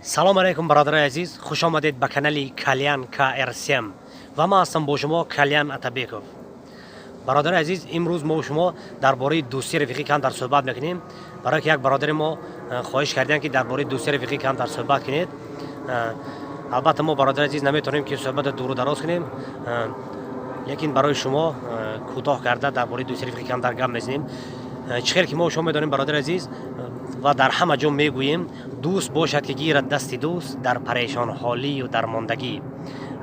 салом алейкум, бародари азиз, хуш омадед ба канали Калyan KRCM ва ман ҳастам бо шумо Калyan Атабеков. бародари азиз, имрӯз мо шумо дар бораи дӯстии рафиқӣ камтар суҳбат мекунем, барое ки як бародари мо хоҳиш карданд ки дар бораи дӯстии рафиқӣ камтар суҳбат кунед. албатта мо бародари азиз наметавонем ки суҳбати дуру дароз кунем, лекин барои шумо кӯтоҳ карда дар бораи дӯстии рафиқӣ камтар гап мезанем. чӣ хел ки мо шумо медонем, бародари азиз, ва дар ҳама ҷо мегӯем, дӯст бошад ки гирад дасти дӯст дар парешонҳолию дармондагӣ.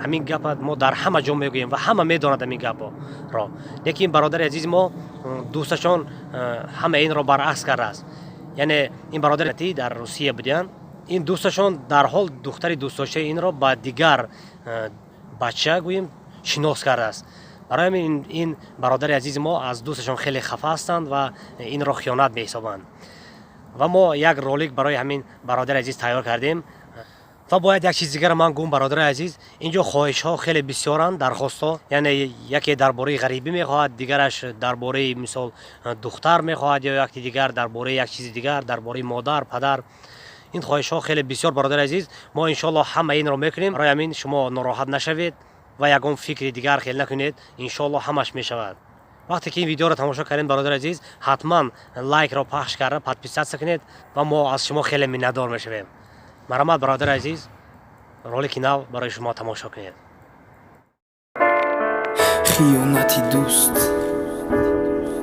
ҳамин гапа мо дар ҳама ҷо мегӯем ва ҳама медонад ҳамин гапро. лекин бародари азизи мо дӯсташон ҳама инро баръакс кардааст. яъне ин бародари дар Русия буданд, ин дӯсташон дар ҳол духтари дӯстдоштаи инро ба дигар бача гӯем шинос кардааст. барои ҳамин ин бародари азизи мо аз дӯсташон хеле хафа ҳастанд ва инро хиёнат меҳисобанд. ва мо як ролик барои ҳамин бародари азиз тайёр кардем. ва бояд як чизи дигар ман гӯм, бародари азиз, инҷо хоҳишҳо хеле бисёранд, дархостҳо. яъне яке дар бораи ғарибӣ мехоҳад, дигараш дар бораи мисол духтар мехоҳад, ё яке дигар дар бораи як чизи дигар, дар бораи модар, падар. ин хоҳишҳо хеле бисёр, бародари азиз. мо иншоаллоҳ ҳама инро мекунем. барои ҳамин шумо нороҳат нашавед ва ягон фикри дигар хел накунед. иншоаллоҳ ҳамаш мешавад. вақте ки ин видеоро тамошо кардем, бародари азиз, ҳатман лайкро пахш карда подписатсия кунед ва мо аз шумо хеле миннатдор мешавем. марамат, бародари азиз, ролики нав барои шумо тамошо кунед. хиёнати дӯст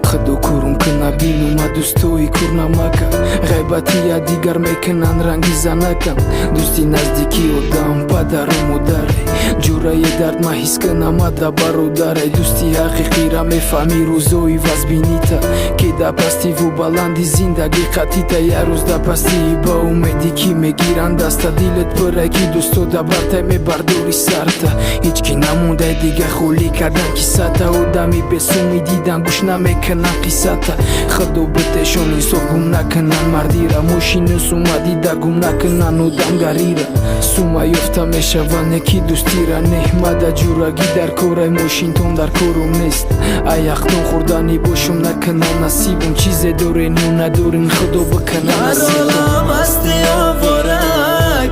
худо курум куна бинума дӯстои курнамака ғайбати я дигар мекунан ранги занакам дӯсти наздики одам падару модаре ҷурае дард ма ҳис кунамада бародаре дӯсти ҳақиқира мефаҳми рӯзои вазбинита ки да пастиву баланди зиндагӣ қатита я рӯз да пасти ба умеди ки мегиран даста дилет пурай ки дӯстода бартай мебардори сарта ҳеҷ ки намондай дига холӣ кардан кисата одами бесуми дидан гӯш намекунан қиссата худо битешон инсоф гум накунан мардира мошину сумадида гум накунан одамгарира сума ёфта мешаване ки дӯстира неҳмада ҷурагӣ дар корай мошинтон дар корум нест аяқтон хӯрдани бошум накунан насибум чизе дорен ё надорен худо бикунан насибум масти овора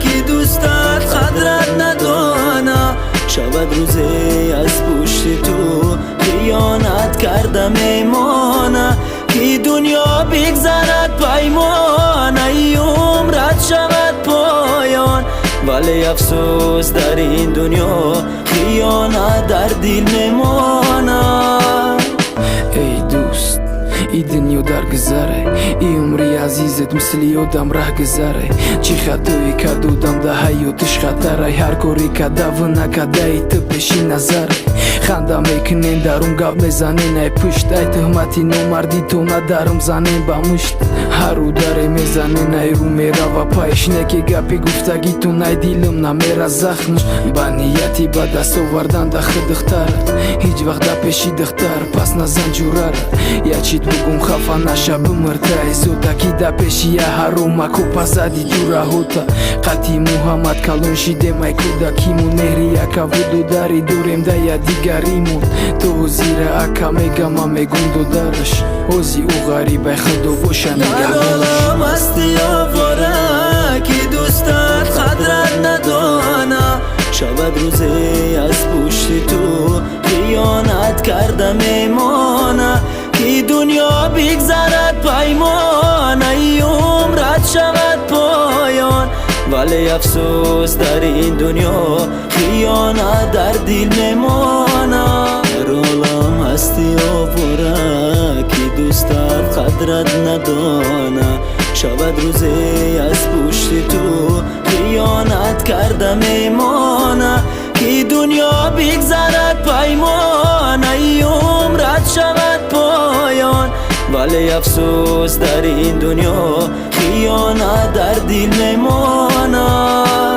ки дӯстат қадрат надона шавад рӯзе аз пушти ту хиёнат карда мемона ки дунё бигзарад паймона и умрат шавад поён вале афсӯс дар ин дунё хиёнат дар дил мемонад. эй дӯст, и дунё даргузаре и умри азизет мисли одам раҳ гузаре чӣ хатое кардудам да ҳаётиш хатаре ҳар коре кадаву накадаи ту пеши назаре ханда мекунем дарум гап мезанем ай пушт ай тӯҳмати номардӣ то надарум занем ба мушт ҳару даре мезанем ай рӯ мерава пайш неки гапи гуфтагитун ай дилум намера захм ба нияти ба даст овардан да худухтара ҳеҷ вақт да пеши духтар пас назан ҷурара ячит бугум хафа наша бимиртай зота ки да пеши я ҳаромаку пазади дураҳота қати муҳаммад калон шидем ай кӯдакимун меҳри якаву додари дорем да я дигаримун то ҳозира ака мегама мегум додараш ҳози ӯ ғариб ай худо боша ҳаролам масти овора ки дӯстат қадрат надона шавад рӯзе аз пушти ту хиёнат карда мемона ки дунё бигзарад паймона и умрат шавад поён вале афсӯс дар ин дунё хиёнат дар дил мемонад. дар олам ҳасти овора ки дӯстат қадрат надона шавад рӯзе аз пушти ту хиёнат карда мемона ки дунё бигзарад паймона и умрат шавад поён вале афсӯс дар ин дунё хиёнат дар дил мемонад.